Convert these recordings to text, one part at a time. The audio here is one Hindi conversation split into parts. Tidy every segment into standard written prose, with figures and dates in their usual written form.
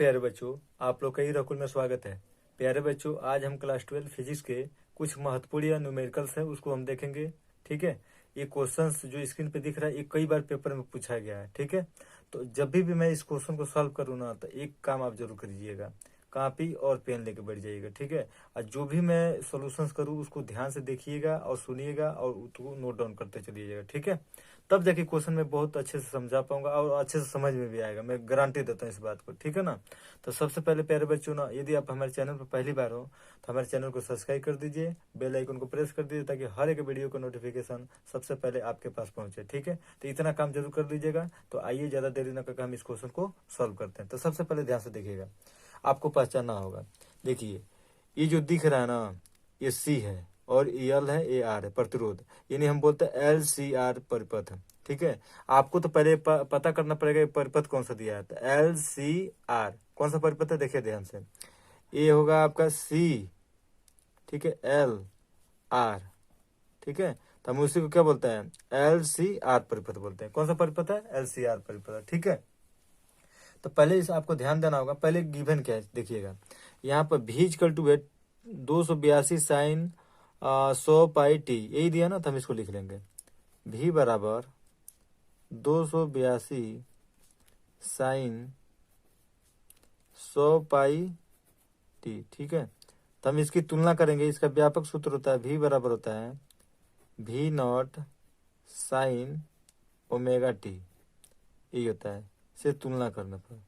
प्यारे बच्चों, आप लोग का ही रकुल में स्वागत है। प्यारे बच्चों, आज हम क्लास 12 फिजिक्स के कुछ महत्वपूर्ण या न्यूमेरिकल्स हैं, उसको हम देखेंगे। ठीक है। ये क्वेश्चंस जो स्क्रीन पे दिख रहा है, ये कई बार पेपर में पूछा गया है। ठीक है। तो जब भी मैं इस क्वेश्चन को सॉल्व करूँ ना, तो एक काम आप जरूर करिएगा, कॉपी और पेन लेके बैठ जाइएगा। ठीक है। और जो भी मैं सॉल्यूशंस करूँ उसको ध्यान से देखिएगा और सुनिएगा और उसको नोट डाउन करते चलिएगा। ठीक है। तब जाके क्वेश्चन में बहुत अच्छे से समझा पाऊंगा और अच्छे से समझ में भी आएगा। मैं गारंटी देता हूँ इस बात को। ठीक है ना। तो सबसे पहले प्यारे बच्चों ना, यदि आप हमारे चैनल पर पहली बार हो तो हमारे चैनल को सब्सक्राइब कर दीजिए, बेल आइकन को प्रेस कर दीजिए, ताकि हर एक वीडियो का नोटिफिकेशन सबसे पहले आपके पास पहुंचे। ठीक है। तो इतना काम जरूर कर दीजिएगा। तो आइए, ज्यादा देरी न करके हम इस क्वेश्चन को सॉल्व करते हैं। तो सबसे पहले ध्यान से देखिएगा, आपको पहचानना होगा। देखिए, ये जो दिख रहा है ना, ये सी है और ये एल है, ये आर है, प्रतिरोध। यानी हम बोलते हैं LCR परिपथ। ठीक है। आपको तो पहले पता करना पड़ेगा ये परिपथ कौन सा दिया है। तो LCR कौन सा परिपथ है, देखिए ध्यान से। ये होगा आपका C, ठीक है, LR, ठीक है। तो हम उसी को क्या बोलते हैं, LCR परिपथ बोलते हैं। कौन सा परिपथ है, LCR परिपथ। ठीक है। तो पहले इस आपको ध्यान देना होगा, पहले गिवन क्या है देखिएगा। यहाँ पर V equal to 282 sine 100 pi t, यही दिया ना, तो हम इसको लिख लेंगे V बराबर 282 साइन 100 पाई टी। ठीक है। तो हम इसकी तुलना करेंगे। इसका व्यापक सूत्र होता है V बराबर होता है V not sine omega T, यही होता है। से तुलना करने पर,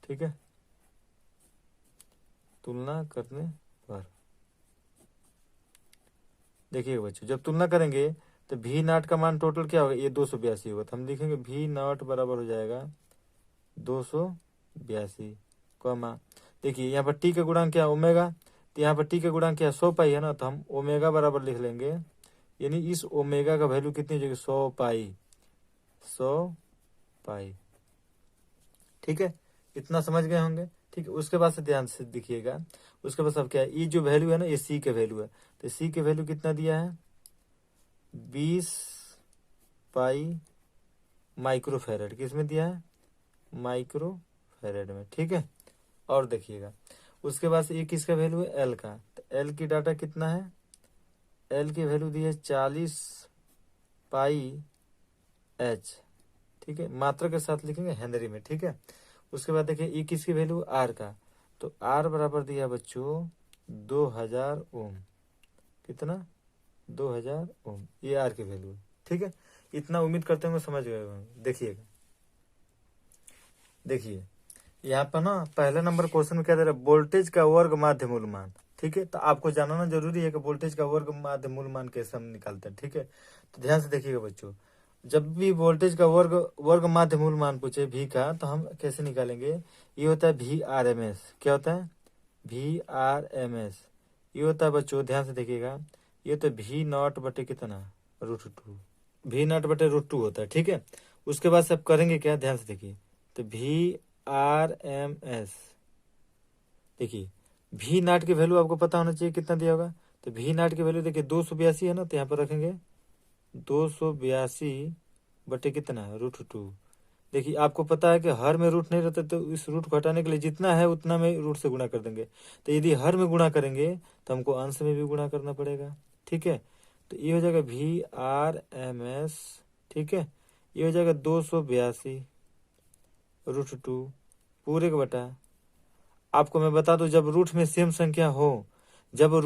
ठीक है, तुलना करने पर। देखिए बच्चों, जब तुलना करेंगे तो V नॉट का मान टोटल क्या होगा, ये 282 होगा। तो हम लिखेंगे V नॉट बराबर हो जाएगा 282 कॉमा, देखिए यहाँ पर टी का गुणांक क्या, ओमेगा। तो यहाँ पर टी का गुणांक क्या, 100 पाई है ना, तो हम ओमेगा बराबर लिख लेंगे। यानी इस ओमेगा का वैल्यू कितनी हो जाएगी, 100 पाई। ठीक है। इतना समझ गए होंगे। ठीक है। उसके बाद से ध्यान से देखिएगा, उसके बाद सब क्या है, ये जो वैल्यू है ना, ये सी के वैल्यू है। तो सी के वैल्यू कितना दिया है, 20 पाई माइक्रोफेरेड। किसमें दिया है, माइक्रोफेरेड में। ठीक है। और देखिएगा, उसके बाद से ये किसका वैल्यू है, एल का। तो एल की डाटा कितना है, एल की वैल्यू दी है 40 पाई एच। ठीक है। मात्रा के साथ लिखेंगे हेनरी में। ठीक है। उसके बाद देखिए, ये किसकी वैल्यू, आर का। तो आर बराबर दिया बच्चों 2000 ओम। कितना, 2000 ओम, ये आर की वैल्यू है। ठीक है। इतना उम्मीद करते हुए समझ गए होंगे। देखिए यहाँ पर ना, पहला नंबर क्वेश्चन में क्या दे रहा है, वोल्टेज का वर्ग माध्य मूल मान। ठीक है। तो आपको जानना जरूरी है कि वोल्टेज का वर्ग माध्य मूल मान कैसे हम निकालते हैं। ठीक है। तो ध्यान से देखिएगा बच्चों, जब भी वोल्टेज का वर्ग माध्य मूल मान पूछे V का, तो हम कैसे निकालेंगे, ये होता है VRMS। क्या होता है, VRMS। ये होता है बच्चों, ध्यान से देखिएगा, ये तो V नॉट बटे कितना, √2। V नॉट बटे √2 होता है। ठीक है। उसके बाद से आप करेंगे क्या, ध्यान से देखिए। तो VRMS, देखिए V नॉट की वैल्यू आपको पता होना चाहिए कितना दिया होगा। तो V नॉट की वैल्यू देखिए 282 है ना, तो यहाँ पर रखेंगे 282 बटे कितना, √2। देखिए आपको पता है कि हर में रूट नहीं रहता, तो इस रूट को हटाने के लिए जितना है उतना में रूट से गुणा कर देंगे। तो यदि हर में गुणा करेंगे तो हमको अंश में भी गुणा करना पड़ेगा। ठीक है। तो ये हो जाएगा VRMS। ठीक है। ये हो जाएगा 282 √2 पूरे का बटा। आपको मैं बता दूं, जब रूट में सेम संख्या हो, तो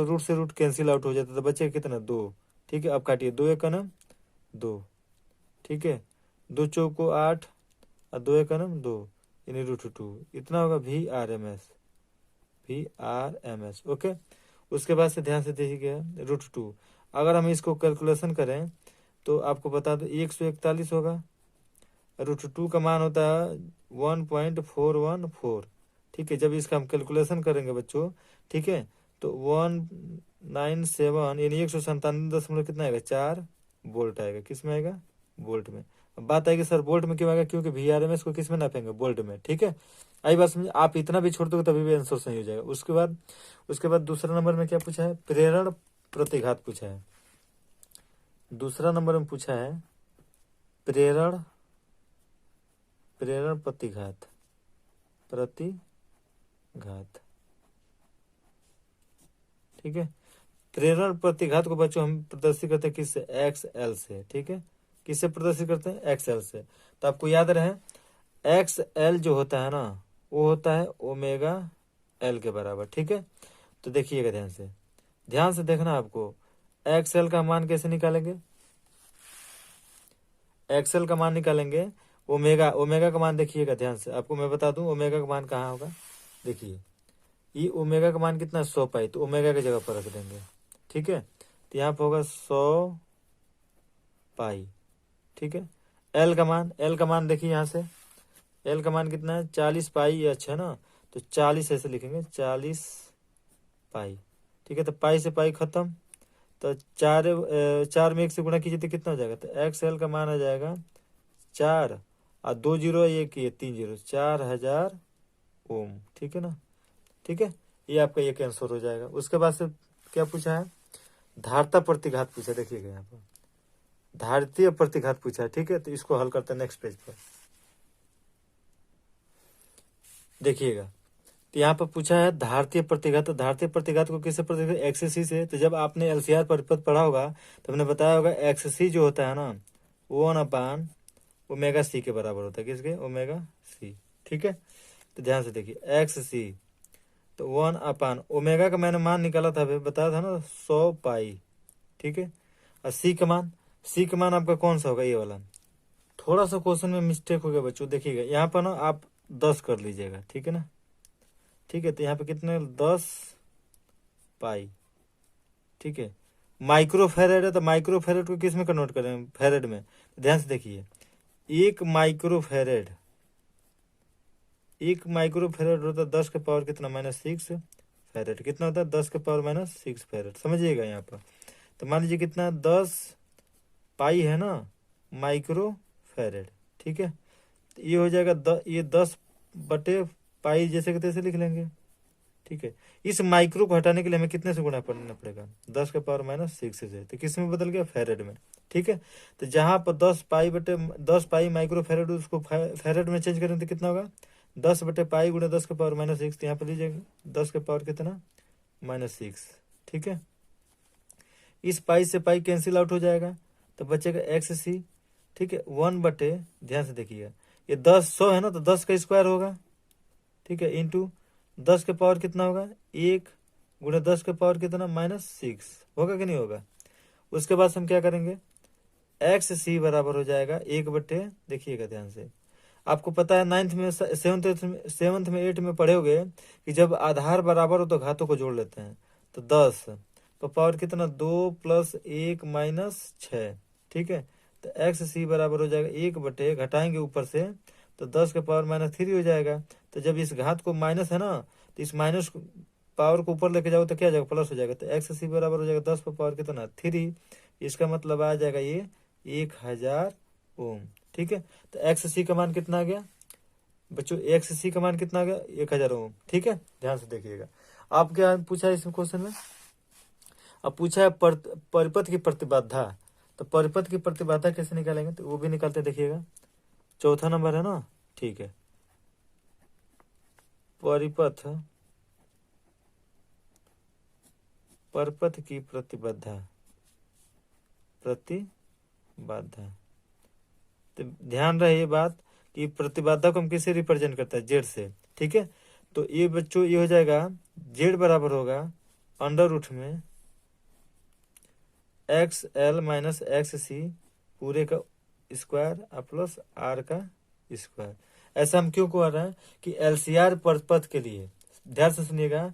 रूट से रूट कैंसिल आउट हो जाता है, तो बचेगा कितना, 2। ठीक है। अब काटिए, 2 एक का नाम 2। ठीक है। 2 चौको 8 और 2 एक का नाम 2, यानी √2। इतना होगा VRMS। ओके। उसके बाद से ध्यान से देखिएगा, √2 अगर हम इसको कैलकुलेशन करें तो आपको बता दो 141 होगा। √2 का मान होता है 1.414। ठीक है। जब इसका हम कैलकुलेशन करेंगे बच्चों, ठीक है, तो 197 यानी 197 कितना आएगा, 4 वोल्ट आएगा। किस में आएगा, वोल्ट में। अब बात आएगी सर वोल्ट में क्यों आएगा, क्योंकि VRMS को किस में नापेंगे, वोल्ट में। ठीक है। आई बात समझ, आप इतना भी छोड़ दोगे तभी भी आंसर सही हो जाएगा। उसके बाद दूसरा नंबर में क्या पूछा है, प्रेरण प्रतिघात पूछा है। दूसरा नंबर में पूछा है प्रेरण प्रेरण प्रतिघात ठीक है। प्रेरण प्रतिघात को बच्चों हम प्रदर्शित करते हैं किससे, एक्स एल से। ठीक है, किससे प्रदर्शित करते हैं, एक्स एल से। तो आपको याद रहे एक्स एल जो होता है ना वो होता है ओमेगा एल के बराबर। ठीक है, तो देखिएगा ध्यान से देखना आपको एक्स एल का मान कैसे निकालेंगे, एक्स एल का मान निकालेंगे ओमेगा, ओमेगा का मान देखिएगा ध्यान से, आपको मैं बता दूं ओमेगा का मान कहाँ होगा। देखिए ये ओमेगा का मान कितना है 100 पाई, तो ओमेगा की जगह पर रख देंगे। ठीक है, तो यहाँ पर होगा 100 पाई। ठीक है, एल का मान देखिए यहाँ से, एल का मान कितना है 40 पाई, अच्छा है ना, तो 40 ऐसे लिखेंगे 40 पाई। ठीक है, तो पाई से पाई खत्म, तो चार में एक से गुणा कीजिए तो कितना हो जाएगा, तो एक्स एल का मान आ जाएगा 4 और 2 जीरो एक ये 3 जीरो 4000 ओम। ठीक है ना, ठीक है, ये आपका एक आंसर हो जाएगा। उसके बाद से क्या पूछा है, धारता प्रतिघात पूछा। देखिएगा यहाँ पर धारतीय प्रतिघात पूछा है। ठीक है, तो इसको हल करते हैं नेक्स्ट पेज पर। देखिएगा तो यहाँ पर पूछा है धारतीय प्रतिघात, तो धारतीय प्रतिघात को किससे प्रतिघात, एक्स सी से। तो जब आपने एलसीआर परिपथ पढ़ा होगा तो हमने बताया होगा एक्स सी जो होता है ना 1 ओमेगा सी के बराबर होता है, किसके, ओमेगा सी। ठीक है, तो ध्यान से देखिए एक्स सी तो 1 ओमेगा का मैंने मान निकाला था, बताया था ना 100 पाई। ठीक है, और सी का मान आपका कौन सा होगा, ये वाला। थोड़ा सा क्वेश्चन में मिस्टेक हो गया बच्चों, देखिएगा यहाँ पर ना आप 10 कर लीजिएगा। ठीक है ना, ठीक है, तो यहाँ पे कितने 10 पाई। ठीक है, माइक्रो फेरेड है, तो माइक्रो फेरेड को किस में कन्वर्ट करें, फेरेड में। ध्यान से देखिए एक माइक्रो फेरेड होता है 10 के पावर कितना -6 फेरेड। कितना होता है 10 के पावर -6 फेरेड, समझिएगा यहाँ पर। तो मान लीजिए कितना 10 पाई है ना माइक्रो फेरेड। ठीक है, तो ये हो जाएगा ये 10 बटे पाई जैसे कि तैसे लिख लेंगे। ठीक है, इस माइक्रो को हटाने के लिए हमें कितने से गुणा करना पड़ेगा, 10 के पावर -6 से। तो किस में बदल गया, फेरेड में। ठीक है, तो जहां पर 10 पाई माइक्रो फेरेड उसको फेरेड में चेंज करें तो कितना होगा 10 बटे पाई गुणा 10 के पावर -6। तो यहाँ पर लीजिएगा 10 के पावर कितना -6। ठीक है, इस पाई से पाई कैंसिल आउट हो जाएगा तो बचेगा एक्स सी। ठीक है, 1 बटे, ध्यान से देखिएगा ये 100 है ना, तो 10 का स्क्वायर होगा। ठीक है, इंटू 10 के पावर कितना होगा 1 गुणा 10 के पावर कितना -6 होगा कि नहीं होगा। उसके बाद हम क्या करेंगे एक्स सी बराबर हो जाएगा 1 बटे, देखिएगा ध्यान से, आपको पता है 9th में 7th में 8 में पढ़े होगे कि जब आधार बराबर हो तो घातों को जोड़ लेते हैं। तो 10 तो पावर कितना 2 + 1 - 6। ठीक है, तो एक्स सी बराबर हो जाएगा 1 बटे, घटाएंगे ऊपर से तो 10 के पावर -3 हो जाएगा। तो जब इस घात को माइनस है ना तो इस माइनस पावर को ऊपर लेके जाओ तो क्या हो जाएगा, प्लस हो जाएगा। तो एक्स सी बराबर हो जाएगा 10 पर पावर कितना 3। इसका मतलब आ जाएगा ये 1000 ओम। ठीक है, तो एक्स सी का मान कितना आ गया बच्चों, एक्स सी का मान कितना आ गया 1000 ओम। ठीक है, ध्यान से देखिएगा। आप क्या पूछा है इस क्वेश्चन में, अब पूछा है परिपथ की प्रतिबाधा। तो परिपथ की प्रतिबाधा कैसे निकालेंगे, तो वो भी निकालते देखिएगा। चौथा नंबर है ना, ठीक है, परिपथ की प्रतिबाधा। तो ध्यान रहे ये बात कि प्रतिबाधा को हम किससे रिप्रेजेंट करते हैं, जेड से। ठीक है, तो ये बच्चों ये हो जाएगा जेड बराबर होगा अंडर रूट में एक्स एल माइनस एक्स सी पूरे का स्क्वायर प्लस आर का स्क्वायर। ऐसा हम क्यों कर रहे हैं कि एलसीआर परिपथ के लिए, ध्यान से सुनिएगा,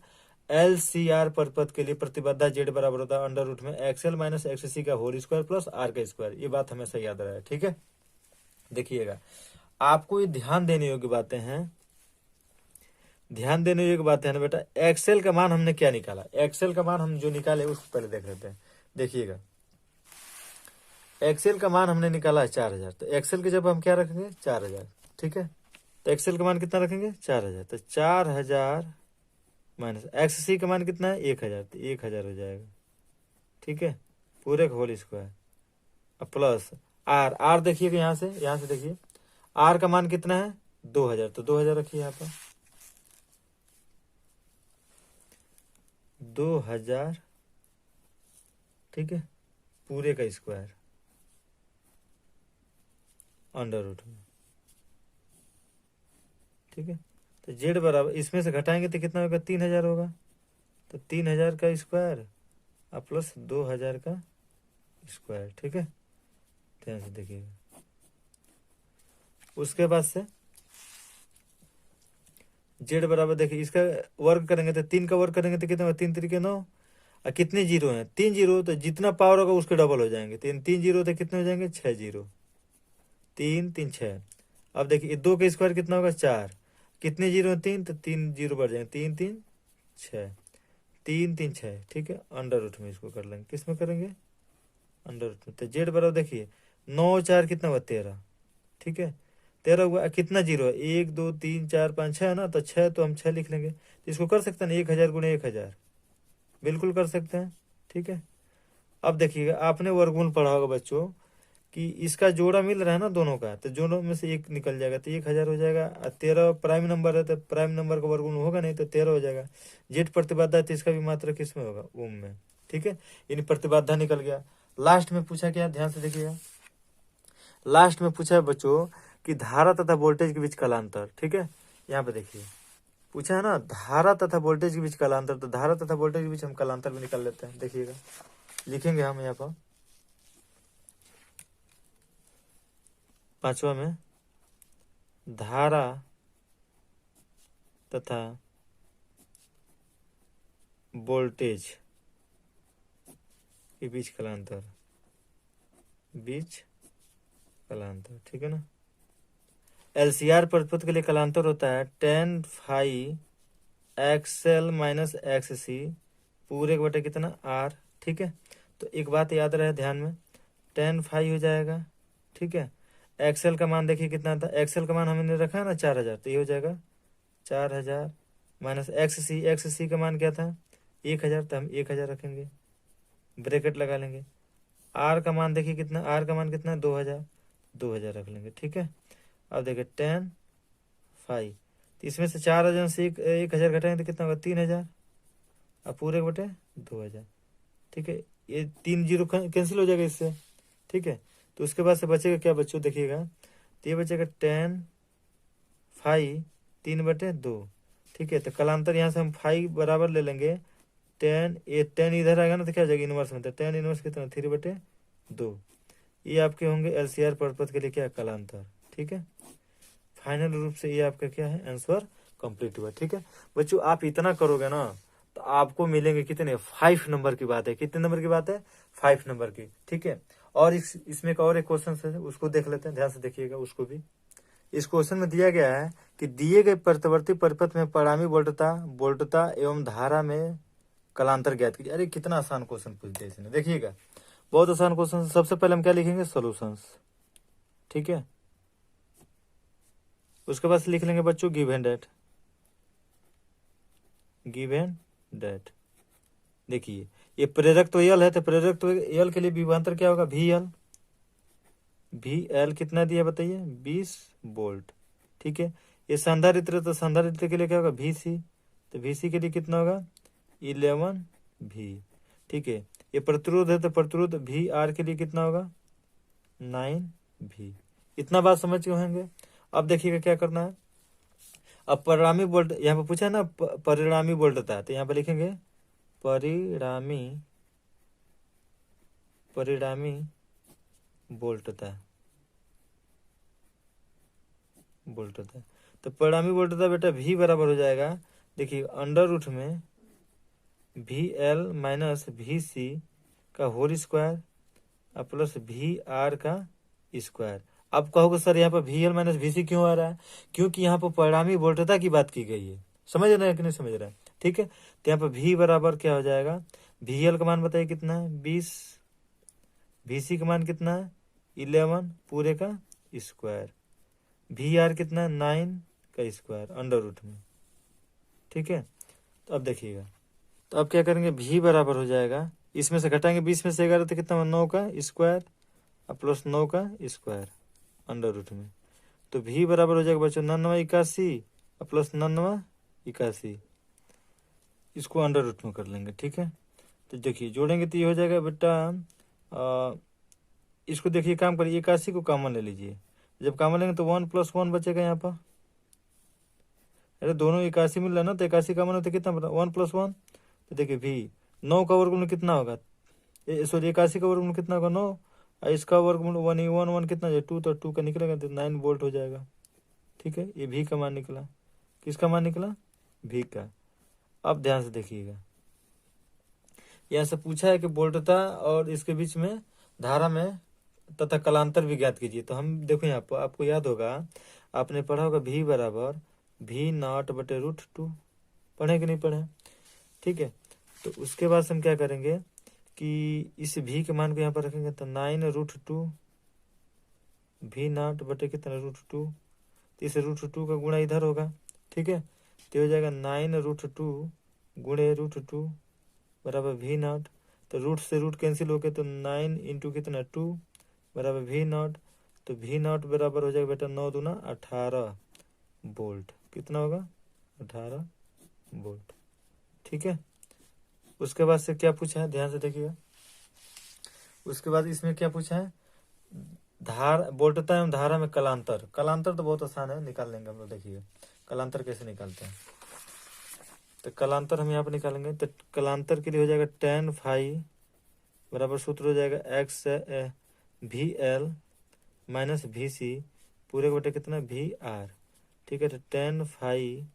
एलसीआर परिपथ के लिए प्रतिबाधा जेड बराबर होता है अंडर रूट में एक्स एल माइनस एक्स सी का होल स्क्वायर प्लस आर का स्क्वायर। ये बात हमेशा याद रहे। ठीक है, देखिएगा आपको ये ध्यान देने योग्य बातें हैं, ध्यान देने योग्य बातें हैं ना बेटा। एक्सेल का मान हमने क्या निकाला, एक्सेल का मान हम जो निकाले उसको पहले देख लेते हैं। देखिएगा एक्सेल का मान हमने निकाला है 4000। तो एक्सेल के जब हम क्या रखेंगे 4000। ठीक है, तो एक्सेल का मान कितना रखेंगे 4000। तो 4000 माइनस एक्स सी का मान कितना है 1000। तो 1000 हो जाएगा। ठीक है, पूरे का होल स्क्वायर प्लस आर देखिएगा यहाँ से देखिए आर का मान कितना है 2000, तो 2000 रखिए यहाँ पर 2000, ठीक है, पूरे का स्क्वायर अंडर रूट में, ठीक है। तो जेड बराबर इसमें से घटाएंगे तो कितना होगा, 3000 होगा, तो 3000 का स्क्वायर और प्लस 2000 का स्क्वायर, ठीक है, ध्यान से देखिएगा। उसके बाद से जेड बराबर देखिए इसका वर्ग करेंगे तो 3 का वर्ग करेंगे तो कितना होगा, 3 3 9, और कितने जीरो हैं, 3 जीरो, तो जितना पावर होगा उसके डबल हो जाएंगे, 3 जीरो तो कितने हो जाएंगे, 6 जीरो, 3 3 6। अब देखिए 2 का स्क्वायर कितना होगा, 4, कितने जीरो, 3, तो 3 जीरो बढ़ जाएंगे, 3 3 6, 3 3 6, ठीक है, अंडर रूट में इसको कर लेंगे, किस में करेंगे, अंडर रूट में। तो जेड बराबर देखिए 9 4 कितना हुआ, 13, ठीक है, 13 हुआ, कितना जीरो है, 1 2 3 4 5 6 है ना, तो 6, तो हम 6 लिख लेंगे, तो इसको कर सकते हैं ना 1000 गुणे 1000, बिल्कुल कर सकते हैं, ठीक है। अब देखिएगा आपने वर्गमूल पढ़ा होगा बच्चों कि इसका जोड़ा मिल रहा है ना दोनों का, तो जोड़ों में से एक निकल जाएगा तो 1000 हो जाएगा, और 13 प्राइम नंबर है तो प्राइम नंबर का वर्गमूल होगा नहीं, तो 13 हो जाएगा। जेड प्रतिबाधा है तो इसका भी मात्रा किस में होगा, ओम में, ठीक है, यानी प्रतिबाधा निकल गया। लास्ट में पूछा क्या, ध्यान से देखिएगा, लास्ट में पूछा है बच्चों कि धारा तथा वोल्टेज के बीच कालांतर, ठीक है, यहाँ पे देखिए पूछा है ना धारा तथा वोल्टेज के बीच कालांतर, तो धारा तथा वोल्टेज के बीच हम कालांतर भी निकाल लेते हैं, देखिएगा लिखेंगे हम यहाँ पर 5वां में धारा तथा वोल्टेज के बीच कालांतर, बीच कालांतर, ठीक है ना। एलसीआर प्रतिपद के लिए कालांतर होता है tan phi X L minus X C पूरे के बटे कितना आर, ठीक है। तो एक बात याद रहे ध्यान में, tan फाई हो जाएगा, ठीक है, एक्सएल का मान देखिए कितना था, एक्सएल का मान हमने रखा है ना 4000, तो ये हो जाएगा 4000 माइनस एक्ससी का मान क्या था 1000, तो हम 1000 रखेंगे, ब्रैकेट लगा लेंगे। आर का मान देखिए कितना, आर का मान कितना 2000 रख लेंगे, ठीक है। अब देखिए tan फाई, तो इसमें से 4000 से 1000 घटाएंगे तो कितना होगा 3000, अब पूरे के बटे 2000, ठीक है, ये 3 जीरो कैंसिल हो जाएगा इससे, ठीक है। तो उसके बाद से बचेगा क्या बच्चों, देखिएगा तो ये बचेगा tan फाई 3/2, ठीक है। तो कालांतर यहाँ से हम फाई बराबर ले लेंगे, tan इधर आएगा ना तो क्या हो जाएगा इनवर्स में, तो tan इनवर्स कितना 3/2, ये आपके होंगे एलसीआर प्रतिपद के लिए क्या कालांतर, ठीक है। फाइनल रूप से ये आपका क्या है आंसर कंप्लीट हुआ, ठीक है बच्चों। आप इतना करोगे ना तो आपको मिलेंगे कितने, 5 नंबर की बात है, कितने नंबर की बात है, 5 नंबर की, ठीक है। और इसमें एक और एक क्वेश्चन है उसको देख लेते हैं, ध्यान से देखिएगा उसको भी। इस क्वेश्चन में दिया गया है कि दिए गए प्रतिवर्ती परिपथ में परिणामी वोल्टता एवं धारा में कालांतर ज्ञात कीजिए। अरे कितना आसान क्वेश्चन पूछ दिया इसने, देखिएगा बहुत आसान क्वेश्चन। सबसे पहले हम क्या लिखेंगे, सोल्यूशंस, ठीक है। उसके बाद लिख लेंगे बच्चों गिवन डेट। देखिए ये प्रेरक तो यल है, तो प्रेरक तो यल के लिए विभवांतर क्या होगा, वी एल कितना दिया बताइए 20 वोल्ट, ठीक है। ये संधारित्र तो संधारित्र के लिए क्या होगा वीसी, तो वीसी के लिए कितना होगा 11 वी, ठीक है। ये प्रतिरोध है तो प्रतिरोध वी आर के लिए कितना होगा 9 वी। इतना बात समझ गए होंगे। अब देखिएगा क्या करना है, अब परिणामी वोल्ट यहाँ पे पूछा है ना परिणामी वोल्टता, तो यहाँ पे लिखेंगे परिणामी वोल्टता, तो परिणामी वोल्टता बेटा v बराबर हो जाएगा, देखिए अंडर रूट में वी एल माइनस वी सी का होल स्क्वायर और प्लस वी आर का स्क्वायर। आप कहोगे सर यहाँ पर वी एल माइनस वी सी क्यों आ रहा है, क्योंकि यहाँ पर परिणामी वोल्टता की बात की गई है, समझ रहे हैं कि नहीं समझ रहे हैं, ठीक है। तो यहाँ पर v बराबर क्या हो जाएगा, वी एल का मान बताइए कितना है 20, वी सी का मान कितना है 11 पूरे का स्क्वायर, वी आर कितना है 9 का स्क्वायर अंडर रूट में, ठीक है। तो अब देखिएगा, तो अब क्या करेंगे v बराबर हो जाएगा, इसमें से घटाएंगे 20 में से 11 तो कितना 9 का स्क्वायर और प्लस 9 का स्क्वायर अंडर रूट में, तो V बराबर हो जाएगा बच्चों 9981 प्लस 9981, इसको अंडर रूट में कर लेंगे। ठीक है, तो देखिए जोड़ेंगे तो ये हो जाएगा बेटा इसको देखिए काम करिए, 81 को कॉमन ले लीजिए। जब कॉमन लेंगे तो 1 + 1 बचेगा यहाँ पर। अरे दोनों 81 मिल रहा है ना, तो 81 कॉमन होता कितना बना 1 + 1। तो देखिए V 9 का वर्गमूल कितना होगा, सॉरी 81 का वर्गमूल कितना होगा 9, और इसका वर्गमूल 1 कितना है 2, तो 2 का निकलेगा तो 9 वोल्ट हो जाएगा। ठीक है, ये V का मान निकला। किसका मान निकला, V का। अब ध्यान से देखिएगा, यहाँ से पूछा है कि वोल्टता और इसके बीच में धारा में तथा कलांतर भी ज्ञात कीजिए। तो हम देखो यहाँ पर आपको याद होगा, आपने पढ़ा होगा V बराबर V0/√2, पढ़े कि नहीं पढ़े। ठीक है, तो उसके बाद हम क्या करेंगे कि इस V के मान को यहाँ पर रखेंगे, तो 9√2 V0 बटे कितना √2, तो इस √2 का गुणा इधर होगा। ठीक है, तो हो जाएगा 9√2 गुणे √2 बराबर V0। तो रूट से रूट कैंसिल हो गए, तो 9 इंटू कितना 2 बराबर V0। तो V0 बराबर हो जाएगा बेटा 9 दूना 18 वोल्ट। कितना होगा 18 वोल्ट। ठीक है, उसके बाद से क्या पूछा है, ध्यान से देखिएगा। उसके बाद इसमें क्या पूछा है, वोल्टता एवं धारा में कलांतर। कलांतर तो बहुत आसान है, निकाल लेंगे हम लोग। देखिए कलांतर कैसे निकालते हैं, तो कलांतर हम यहाँ पर निकालेंगे। तो कलांतर के लिए हो जाएगा tan phi बराबर सूत्र हो जाएगा x VL माइनस VC पूरे का बटे कितना VR। ठीक है, तो tan phi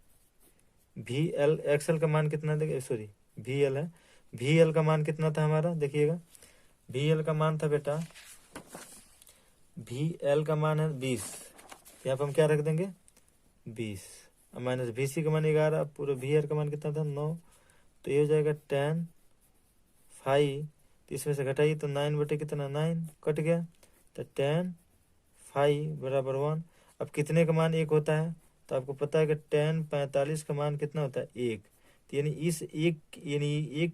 VL, XL का मान कितना देखिए, सॉरी VL है, VL का मान कितना था हमारा, देखिएगा VL का मान था बेटा, VL का मान है 20, यहाँ पर हम क्या रख देंगे 20, माइनस VC का मान 11, पूरा VR का मान कितना था 9। तो ये हो जाएगा tan phi, तो इसमें से घटाइए तो 9 बटे कितना 9 कट गया, तो tan phi बराबर 1। अब कितने का मान 1 होता है, तो आपको पता है कि tan 45 का मान कितना होता है 1, तो यानी इस एक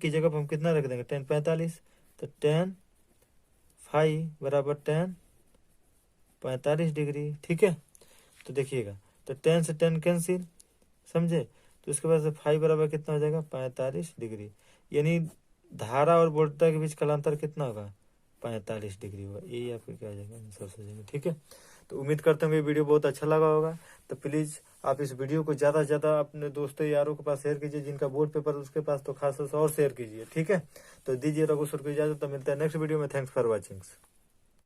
की जगह पर हम कितना रख देंगे tan 45, तो tan phi बराबर tan 45 डिग्री। ठीक है, तो देखिएगा, तो tan से tan कैंसिल, समझे, तो उसके बाद से phi बराबर कितना हो जाएगा 45 डिग्री, यानी धारा और वोल्टता के बीच कलांतर कितना होगा 45 डिग्री होगा। यही आपको क्या हो जाएगा आंसर हो जाएगा। ठीक है, तो उम्मीद करता हूँ ये वीडियो बहुत अच्छा लगा होगा। तो प्लीज़ आप इस वीडियो को ज़्यादा से ज़्यादा अपने दोस्तों यारों के पास शेयर कीजिए, जिनका बोर्ड पेपर उसके पास तो खास तौर से और शेयर कीजिए। ठीक है, तो दीजिए रघु सर को इजाज़त, तो मिलता है नेक्स्ट वीडियो में। Thanks for watching.